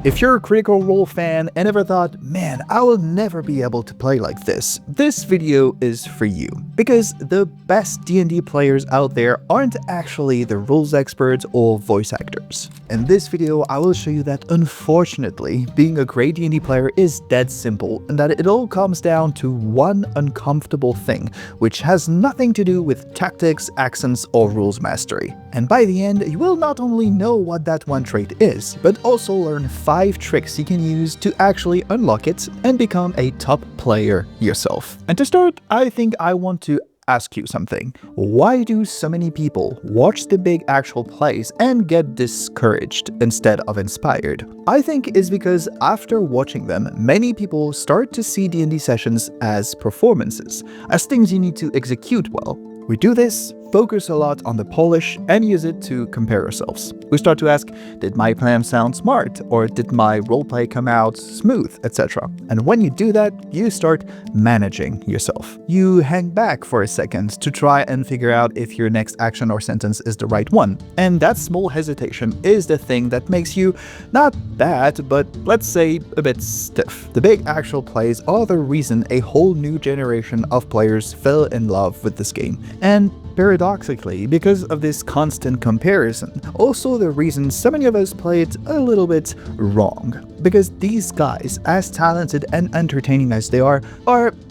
If you're a Critical Role fan and ever thought, man, I will never be able to play like this video is for you. Because the best D&D players out there aren't actually the rules experts or voice actors. In this video, I will show you that unfortunately, being a great D&D player is dead simple, and that it all comes down to one uncomfortable thing, which has nothing to do with tactics, accents, or rules mastery. And by the end, you will not only know what that one trait is, but also learn 5 tricks you can use to actually unlock it and become a top player yourself. And to start, I think I want to ask you something. Why do so many people watch the big actual plays and get discouraged instead of inspired? I think it's because after watching them, many people start to see D&D sessions as performances, as things you need to execute well. We do this, focus a lot on the polish, and use it to compare ourselves. We start to ask, did my plan sound smart? Or did my roleplay come out smooth, etc. And when you do that, you start managing yourself. You hang back for a second to try and figure out if your next action or sentence is the right one. And that small hesitation is the thing that makes you not bad, but let's say a bit stiff. The big actual plays are the reason a whole new generation of players fell in love with this game. And paradoxically, because of this constant comparison, also the reason so many of us play it a little bit wrong. Because these guys, as talented and entertaining as they are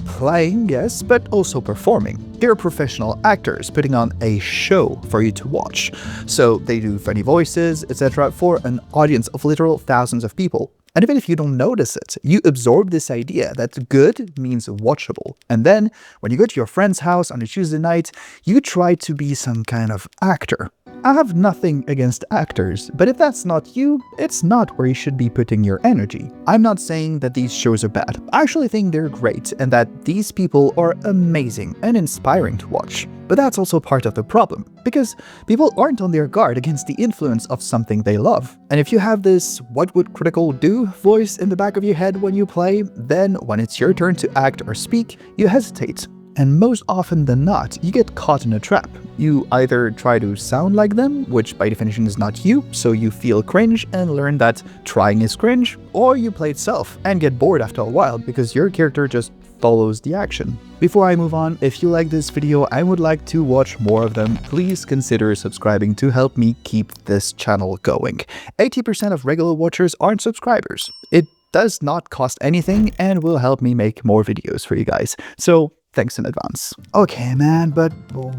playing, yes, but also performing. They're professional actors putting on a show for you to watch. So they do funny voices, etc. for an audience of literal thousands of people. And even if you don't notice it, you absorb this idea that good means watchable. And then, when you go to your friend's house on a Tuesday night, you try to be some kind of actor. I have nothing against actors, but if that's not you, it's not where you should be putting your energy. I'm not saying that these shows are bad. I actually think they're great and that these people are amazing and inspiring to watch. But that's also part of the problem, because people aren't on their guard against the influence of something they love. And if you have this "what would Critical do" voice in the back of your head when you play, then when it's your turn to act or speak, you hesitate. And most often than not, you get caught in a trap. You either try to sound like them, which by definition is not you, so you feel cringe and learn that trying is cringe, or you play it self and get bored after a while because your character just follows the action. Before I move on, if you like this video and would like to watch more of them, please consider subscribing to help me keep this channel going. 80% of regular watchers aren't subscribers. It does not cost anything and will help me make more videos for you guys. So thanks in advance. Okay, man, but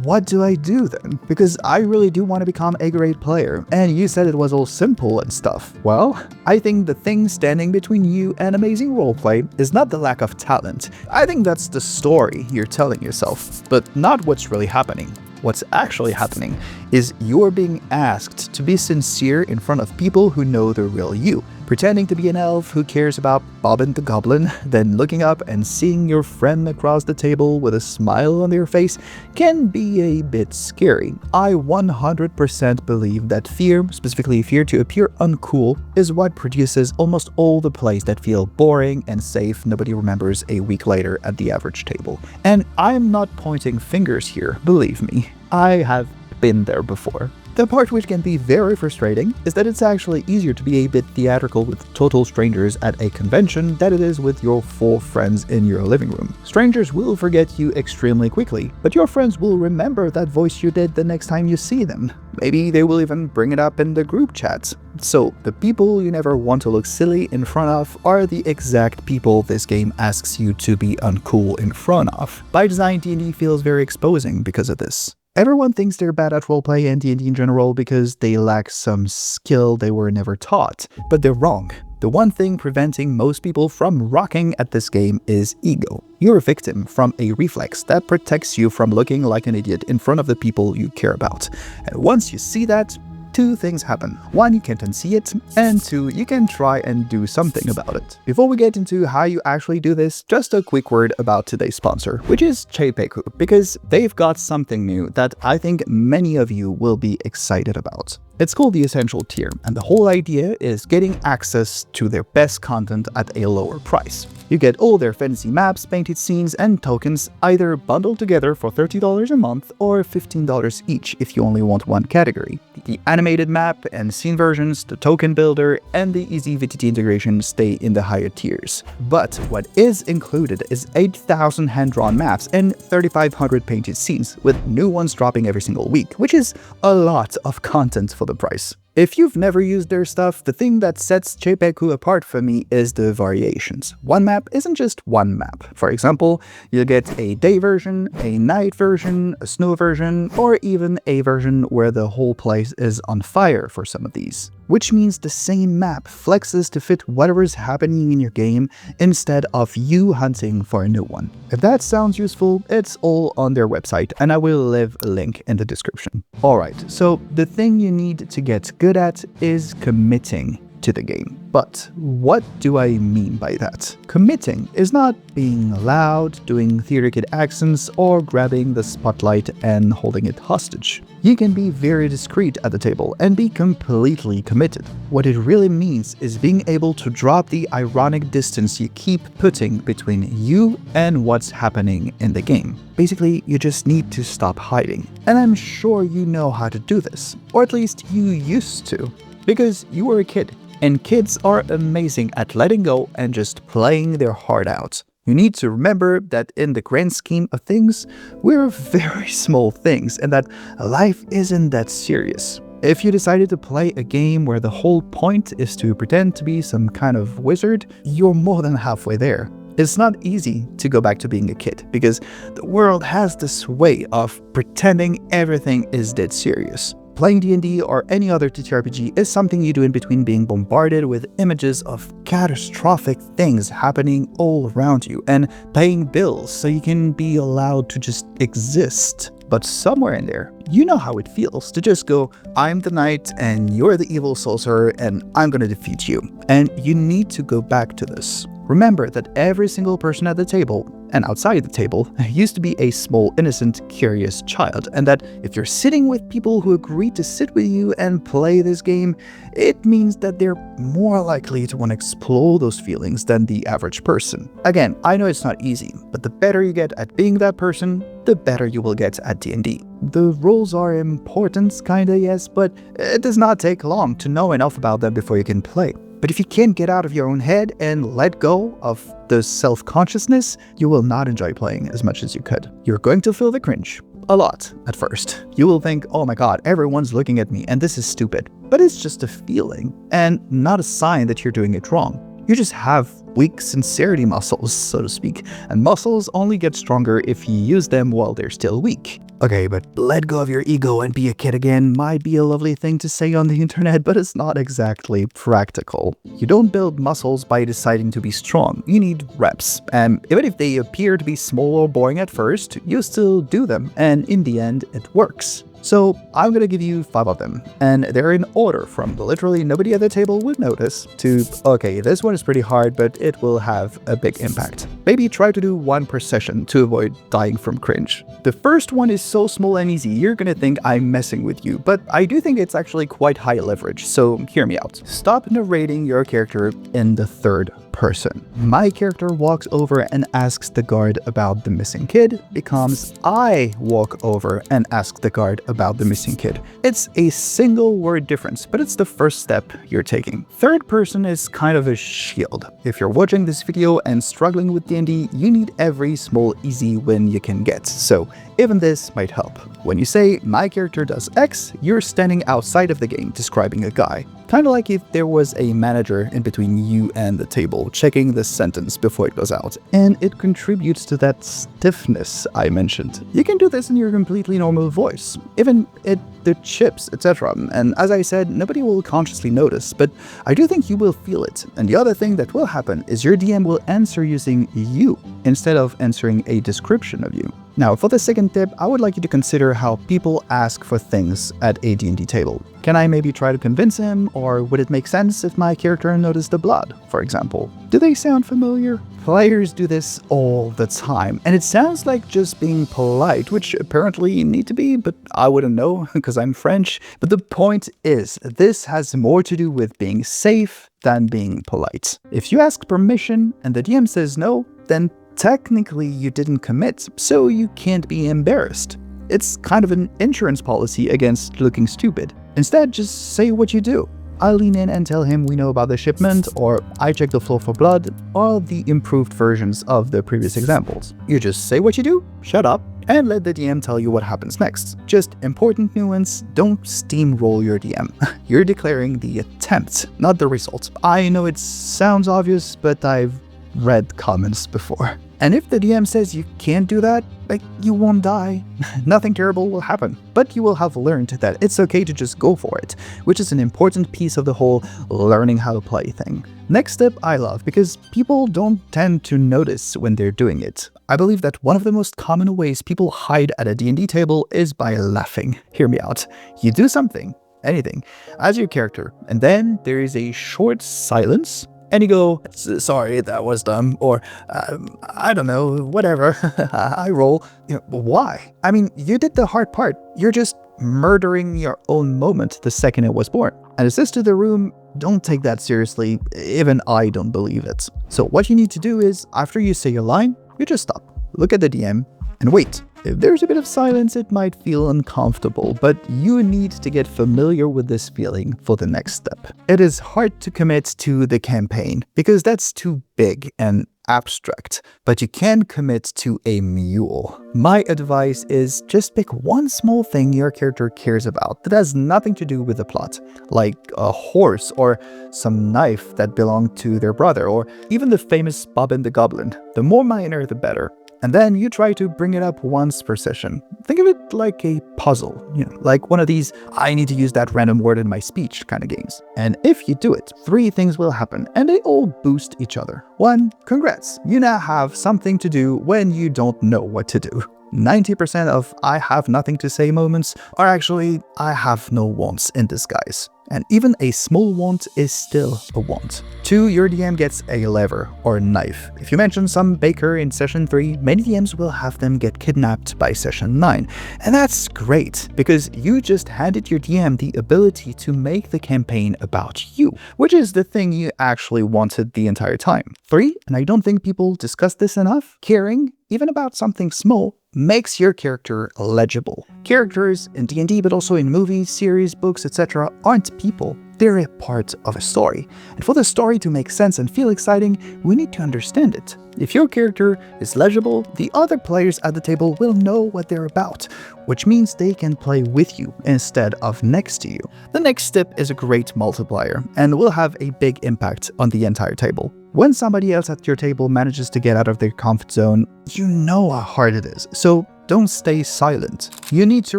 what do I do then? Because I really do want to become a great player, and you said it was all simple and stuff. Well, I think the thing standing between you and amazing roleplay is not the lack of talent. I think that's the story you're telling yourself, but not what's really happening. What's actually happening is you're being asked to be sincere in front of people who know the real you. Pretending to be an elf who cares about Bobbin the Goblin, then looking up and seeing your friend across the table with a smile on their face can be a bit scary. I 100% believe that fear, specifically fear to appear uncool, is what produces almost all the plays that feel boring and safe nobody remembers a week later at the average table. And I'm not pointing fingers here, believe me. I have been there before. The part which can be very frustrating is that it's actually easier to be a bit theatrical with total strangers at a convention than it is with your 4 friends in your living room. Strangers will forget you extremely quickly, but your friends will remember that voice you did the next time you see them. Maybe they will even bring it up in the group chats. So the people you never want to look silly in front of are the exact people this game asks you to be uncool in front of. By design, D&D feels very exposing because of this. Everyone thinks they're bad at roleplay and D&D in general because they lack some skill they were never taught, but they're wrong. The one thing preventing most people from rocking at this game is ego. You're a victim from a reflex that protects you from looking like an idiot in front of the people you care about. And once you see that, 2 things happen. 1, you can't unsee it, and 2, you can try and do something about it. Before we get into how you actually do this, just a quick word about today's sponsor, which is Peku, because they've got something new that I think many of you will be excited about. It's called the Essential tier, and the whole idea is getting access to their best content at a lower price. You get all their fantasy maps, painted scenes, and tokens either bundled together for $30 a month or $15 each if you only want one category. The animated map and scene versions, the token builder, and the easy VTT integration stay in the higher tiers. But what is included is 8,000 hand-drawn maps and 3,500 painted scenes, with new ones dropping every single week, which is a lot of content for the price. If you've never used their stuff, the thing that sets Peku apart for me is the variations. One map isn't just one map. For example, you'll get a day version, a night version, a snow version, or even a version where the whole place is on fire for some of these. Which means the same map flexes to fit whatever is happening in your game instead of you hunting for a new one. If that sounds useful, it's all on their website, and I will leave a link in the description. Alright, so the thing you need to get good at is committing to the game. But what do I mean by that? Committing is not being loud, doing theater kid accents, or grabbing the spotlight and holding it hostage. You can be very discreet at the table and be completely committed. What it really means is being able to drop the ironic distance you keep putting between you and what's happening in the game. Basically, you just need to stop hiding. And I'm sure you know how to do this, or at least you used to, because you were a kid. And kids are amazing at letting go and just playing their heart out. You need to remember that in the grand scheme of things, we're very small things and that life isn't that serious. If you decided to play a game where the whole point is to pretend to be some kind of wizard, you're more than halfway there. It's not easy to go back to being a kid because the world has this way of pretending everything is dead serious. Playing D&D or any other TTRPG is something you do in between being bombarded with images of catastrophic things happening all around you and paying bills so you can be allowed to just exist. But somewhere in there, you know how it feels to just go, I'm the knight and you're the evil sorcerer and I'm gonna defeat you. And you need to go back to this. Remember that every single person at the table and outside the table used to be a small, innocent, curious child, and that if you're sitting with people who agree to sit with you and play this game, it means that they're more likely to want to explore those feelings than the average person. Again, I know it's not easy, but the better you get at being that person, the better you will get at D&D. The rules are important, kinda, yes, but it does not take long to know enough about them before you can play. But if you can't get out of your own head and let go of the self-consciousness, you will not enjoy playing as much as you could. You're going to feel the cringe. A lot at first. You will think, oh my god, everyone's looking at me and this is stupid. But it's just a feeling and not a sign that you're doing it wrong. You just have weak sincerity muscles, so to speak, and muscles only get stronger if you use them while they're still weak. Okay, but let go of your ego and be a kid again might be a lovely thing to say on the internet, but it's not exactly practical. You don't build muscles by deciding to be strong. You need reps, and even if they appear to be small or boring at first, you still do them, and in the end, it works. So I'm gonna give you 5 of them, and they're in order from literally nobody at the table would notice to, okay, this one is pretty hard, but it will have a big impact. Maybe try to do 1 per session to avoid dying from cringe. The first one is so small and easy, you're gonna think I'm messing with you, but I do think it's actually quite high leverage, so hear me out. Stop narrating your character in the third person. My character walks over and asks the guard about the missing kid becomes I walk over and ask the guard about the missing kid. It's a single word difference, but it's the first step you're taking. Third person is kind of a shield. If you're watching this video and struggling with D&D, you need every small easy win you can get, so even this might help. When you say, my character does X, you're standing outside of the game describing a guy. Kind of like if there was a manager in between you and the table, checking the sentence before it goes out, and it contributes to that stiffness I mentioned. You can do this in your completely normal voice, even at the chips, etc. And as I said, nobody will consciously notice, but I do think you will feel it. And the other thing that will happen is your DM will answer using you instead of answering a description of you. Now, for the second tip, I would like you to consider how people ask for things at a D&D table. Can I maybe try to convince him, or would it make sense if my character noticed the blood, for example? Do they sound familiar? Players do this all the time, and it sounds like just being polite, which apparently you need to be, but I wouldn't know because I'm French. But the point is, this has more to do with being safe than being polite. If you ask permission and the DM says no, then technically you didn't commit, so you can't be embarrassed. It's kind of an insurance policy against looking stupid. Instead, just say what you do. I lean in and tell him we know about the shipment, or I check the floor for blood, or the improved versions of the previous examples. You just say what you do, shut up, and let the DM tell you what happens next. Just important nuance, don't steamroll your DM. You're declaring the attempt, not the result. I know it sounds obvious, but I've read comments before. And if the DM says you can't do that, like, you won't die. Nothing terrible will happen. But you will have learned that it's okay to just go for it, which is an important piece of the whole learning how to play thing. Next tip I love because people don't tend to notice when they're doing it. I believe that one of the most common ways people hide at a D&D table is by laughing. Hear me out. You do something, anything, as your character, and then there is a short silence, and you go, sorry, that was dumb, or I don't know, whatever, I roll. You know, why? I mean, you did the hard part. You're just murdering your own moment the second it was born. And it says to the room, don't take that seriously, even I don't believe it. So what you need to do is, after you say your line, you just stop, look at the DM, and wait. If there's a bit of silence, it might feel uncomfortable, but you need to get familiar with this feeling for the next step. It is hard to commit to the campaign because that's too big and abstract, but you can commit to a mule. My advice is just pick one small thing your character cares about that has nothing to do with the plot, like a horse or some knife that belonged to their brother, or even the famous Bobbin the Goblin. The more minor, the better. And then you try to bring it up once per session. Think of it like a puzzle, like one of these I need to use that random word in my speech kind of games. And if you do it, 3 things will happen, and they all boost each other. 1, congrats, you now have something to do when you don't know what to do. 90% of I have nothing to say moments are actually I have no wants in disguise. And even a small want is still a want. 2, your DM gets a lever or a knife. If you mention some baker in session 3, many DMs will have them get kidnapped by session 9. And that's great, because you just handed your DM the ability to make the campaign about you, which is the thing you actually wanted the entire time. 3, and I don't think people discuss this enough, caring, even about something small, makes your character legible. Characters in D&D, but also in movies, series, books, etc. aren't people. They're a part of a story. And for the story to make sense and feel exciting, we need to understand it. If your character is legible, the other players at the table will know what they're about, which means they can play with you instead of next to you. The next step is a great multiplier and will have a big impact on the entire table. When somebody else at your table manages to get out of their comfort zone, you know how hard it is, so don't stay silent. You need to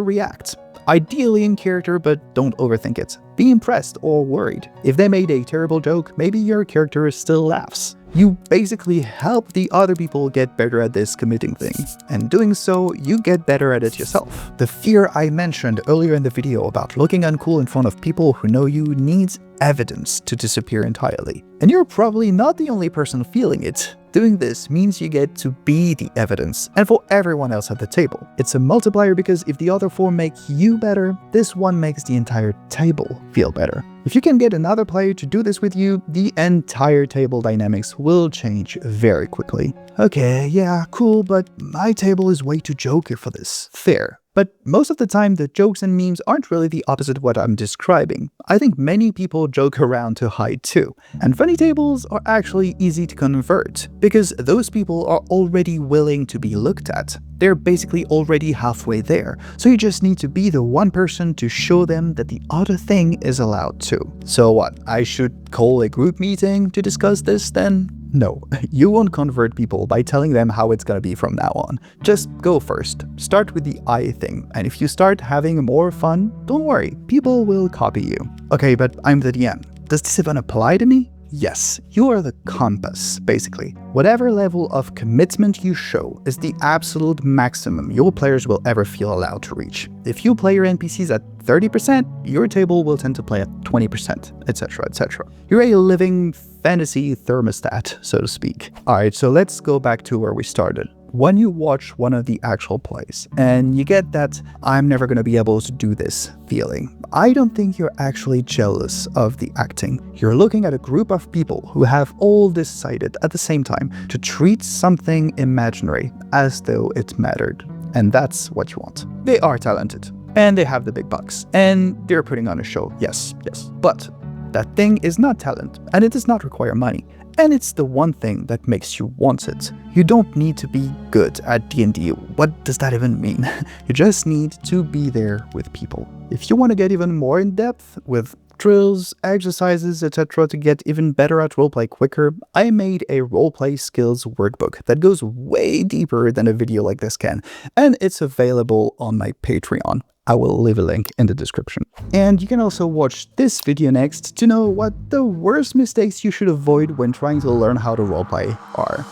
react. Ideally in character, but don't overthink it. Be impressed or worried. If they made a terrible joke, maybe your character still laughs. You basically help the other people get better at this committing thing, and doing so, you get better at it yourself. The fear I mentioned earlier in the video about looking uncool in front of people who know you needs evidence to disappear entirely. And you're probably not the only person feeling it. Doing this means you get to be the evidence, and for everyone else at the table. It's a multiplier because if the other 4 make you better, this one makes the entire table feel better. If you can get another player to do this with you, the entire table dynamics will change very quickly. Okay, yeah, cool, but my table is way too jokey for this. Fair. But most of the time, the jokes and memes aren't really the opposite of what I'm describing. I think many people joke around to hide too. And funny tables are actually easy to convert, because those people are already willing to be looked at. They're basically already halfway there, so you just need to be the one person to show them that the other thing is allowed too. So what, I should call a group meeting to discuss this then? No, you won't convert people by telling them how it's gonna be from now on. Just go first. Start with the I thing, and if you start having more fun, don't worry, people will copy you. Okay, but I'm the DM. Does this even apply to me? Yes, you are the compass, basically. Whatever level of commitment you show is the absolute maximum your players will ever feel allowed to reach. If you play your NPCs at 30%, your table will tend to play at 20%, etc, etc. You're a living fantasy thermostat, so to speak. Alright, so let's go back to where we started. When you watch one of the actual plays and you get that "I'm never going to be able to do this" feeling, I don't think you're actually jealous of the acting. You're looking at a group of people who have all decided at the same time to treat something imaginary as though it mattered. And that's what you want. They are talented, and they have the big bucks, and they're putting on a show, yes. But that thing is not talent, and it does not require money. And it's the one thing that makes you want it. You don't need to be good at D&D. What does that even mean? You just need to be there with people. If you want to get even more in depth with drills, exercises, etc. to get even better at roleplay quicker, I made a roleplay skills workbook that goes way deeper than a video like this can, and it's available on my Patreon. I will leave a link in the description. And you can also watch this video next to know what the worst mistakes you should avoid when trying to learn how to roleplay are.